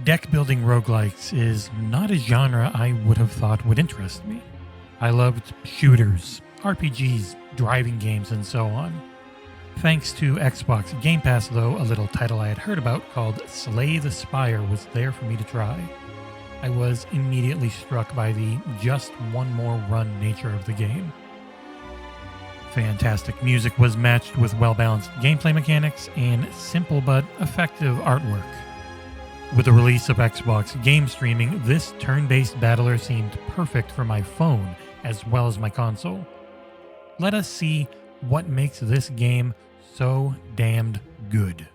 Deck building roguelikes is not a genre I would have thought would interest me. I loved shooters, RPGs, driving games, and so on. Thanks to Xbox Game Pass, though, a little title I had heard about called Slay the Spire was there for me to try. I was immediately struck by the just one more run nature of the game. Fantastic music was matched with well-balanced gameplay mechanics and simple but effective artwork. With the release of Xbox game streaming, this turn-based battler seemed perfect for my phone as well as my console. Let us see what makes this game so damned good.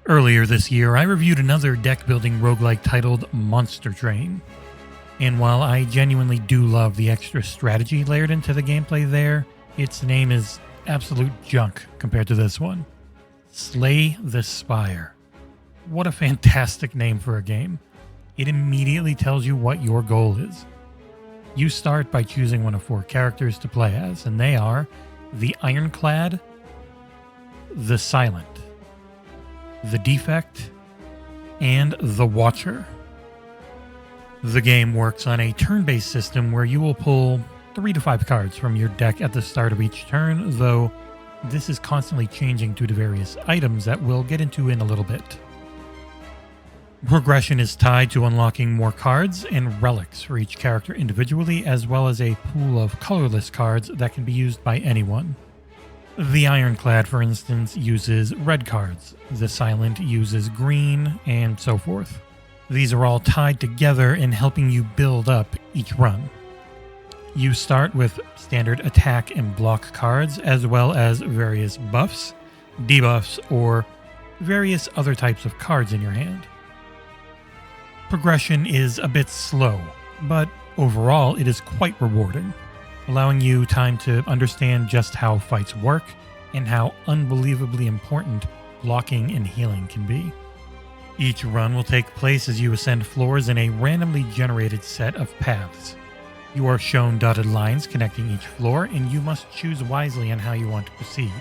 Earlier this year, I reviewed another deck-building roguelike titled Monster Train. And while I genuinely do love the extra strategy layered into the gameplay there, its name is absolute junk compared to this one. Slay the Spire. What a fantastic name for a game. It immediately tells you what your goal is. You start by choosing one of 4 characters to play as, and they are the Ironclad, the Silent, the Defect, and the Watcher. The game works on a turn-based system where you will pull 3 to 5 cards from your deck at the start of each turn, though this is constantly changing due to various items that we'll get into in a little bit. Progression is tied to unlocking more cards and relics for each character individually, as well as a pool of colorless cards that can be used by anyone. The Ironclad, for instance, uses red cards, the Silent uses green, and so forth. These are all tied together in helping you build up each run. You start with standard attack and block cards, as well as various buffs, debuffs, or various other types of cards in your hand. Progression is a bit slow, but overall it is quite rewarding, allowing you time to understand just how fights work and how unbelievably important blocking and healing can be. Each run will take place as you ascend floors in a randomly generated set of paths. You are shown dotted lines connecting each floor, and you must choose wisely on how you want to proceed.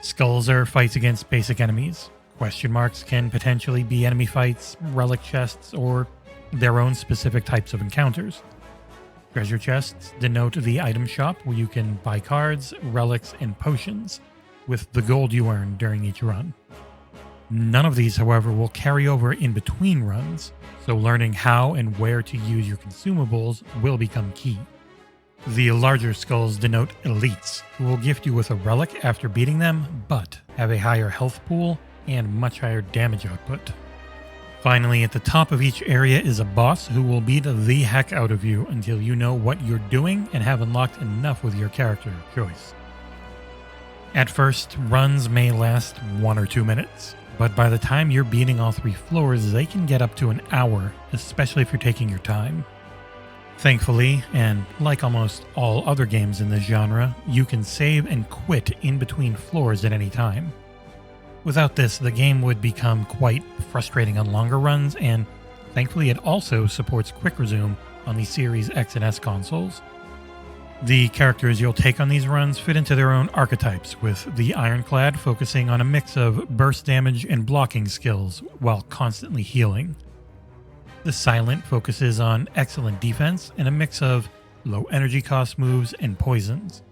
Skulls are fights against basic enemies. Question marks can potentially be enemy fights, relic chests, or their own specific types of encounters. Treasure chests denote the item shop where you can buy cards, relics, and potions with the gold you earn during each run. None of these, however, will carry over in between runs, so learning how and where to use your consumables will become key. The larger skulls denote elites, who will gift you with a relic after beating them, but have a higher health pool and much higher damage output. Finally, at the top of each area is a boss who will beat the heck out of you until you know what you're doing and have unlocked enough with your character choice. At first, runs may last 1 or 2 minutes, but by the time you're beating all 3 floors, they can get up to an hour, especially if you're taking your time. Thankfully, and like almost all other games in this genre, you can save and quit in between floors at any time. Without this, the game would become quite frustrating on longer runs, and thankfully it also supports Quick Resume on the Series X and S consoles. The characters you'll take on these runs fit into their own archetypes, with the Ironclad focusing on a mix of burst damage and blocking skills while constantly healing. The Silent focuses on excellent defense and a mix of low energy cost moves and poisons.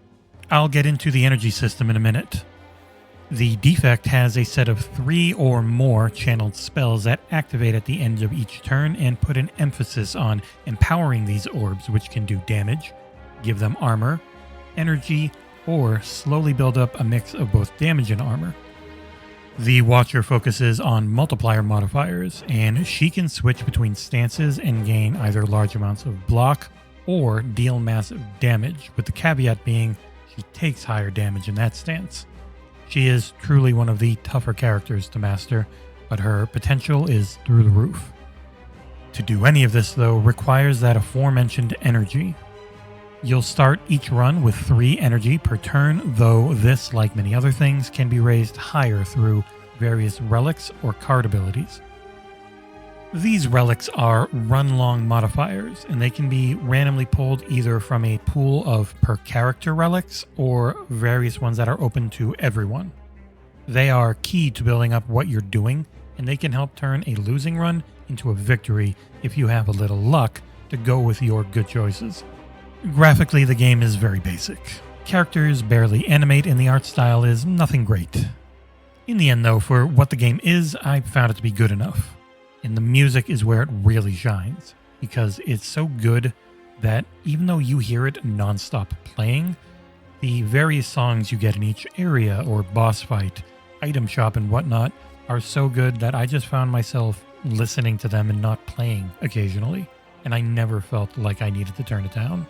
I'll get into the energy system in a minute. The Defect has a set of 3 or more channeled spells that activate at the end of each turn and put an emphasis on empowering these orbs, which can do damage, give them armor, energy, or slowly build up a mix of both damage and armor. The Watcher focuses on multiplier modifiers, and she can switch between stances and gain either large amounts of block or deal massive damage, with the caveat being she takes higher damage in that stance. She is truly one of the tougher characters to master, but her potential is through the roof. To do any of this, though, requires that aforementioned energy. You'll start each run with 3 energy per turn, though this, like many other things, can be raised higher through various relics or card abilities. These relics are run-long modifiers, and they can be randomly pulled either from a pool of per-character relics or various ones that are open to everyone. They are key to building up what you're doing, and they can help turn a losing run into a victory if you have a little luck to go with your good choices. Graphically, the game is very basic. Characters barely animate, and the art style is nothing great. In the end, though, for what the game is, I found it to be good enough. And the music is where it really shines, because it's so good that even though you hear it nonstop playing, the various songs you get in each area or boss fight, item shop and whatnot are so good that I just found myself listening to them and not playing occasionally, and I never felt like I needed to turn it down.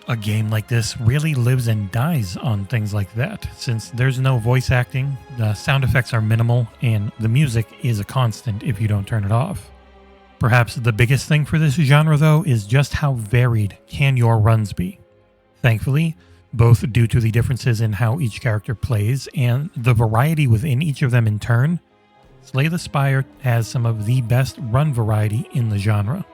A game like this really lives and dies on things like that, since there's no voice acting, the sound effects are minimal, and the music is a constant if you don't turn it off. Perhaps the biggest thing for this genre, though, is just how varied can your runs be. Thankfully, both due to the differences in how each character plays and the variety within each of them in turn, Slay the Spire has some of the best run variety in the genre.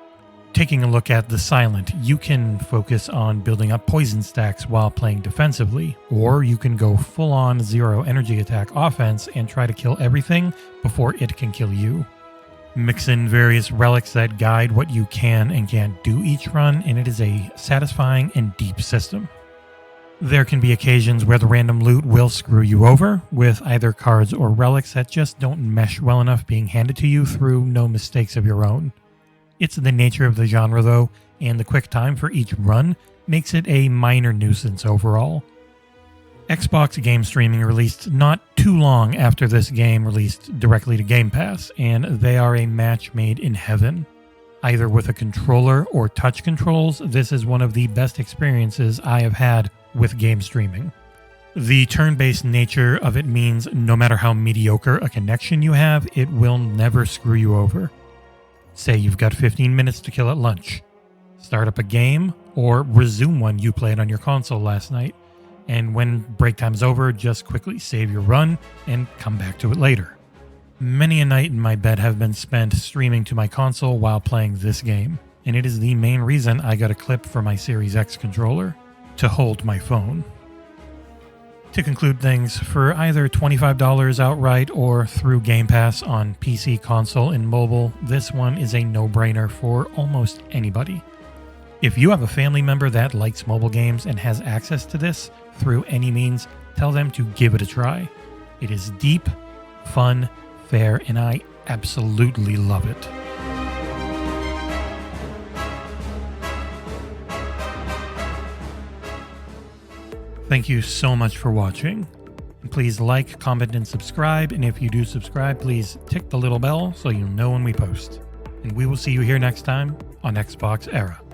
Taking a look at the Silent, you can focus on building up poison stacks while playing defensively, or you can go full-on zero energy attack offense and try to kill everything before it can kill you. Mix in various relics that guide what you can and can't do each run, and it is a satisfying and deep system. There can be occasions where the random loot will screw you over, with either cards or relics that just don't mesh well enough being handed to you through no mistakes of your own. It's the nature of the genre, though, and the quick time for each run makes it a minor nuisance overall. Xbox game streaming released not too long after this game released directly to Game Pass, and they are a match made in heaven. Either with a controller or touch controls, this is one of the best experiences I have had with game streaming. The turn-based nature of it means no matter how mediocre a connection you have, it will never screw you over. Say you've got 15 minutes to kill at lunch. Start up a game or resume one you played on your console last night, and when break time's over, just quickly save your run and come back to it later. Many a night in my bed have been spent streaming to my console while playing this game, and it is the main reason I got a clip for my Series X controller to hold my phone. To conclude things, for either $25 outright or through Game Pass on PC, console, and mobile, this one is a no-brainer for almost anybody. If you have a family member that likes mobile games and has access to this through any means, tell them to give it a try. It is deep, fun, fair, and I absolutely love it. Thank you so much for watching. Please like, comment, and subscribe. And if you do subscribe, please tick the little bell so you'll know when we post. And we will see you here next time on XboxEra.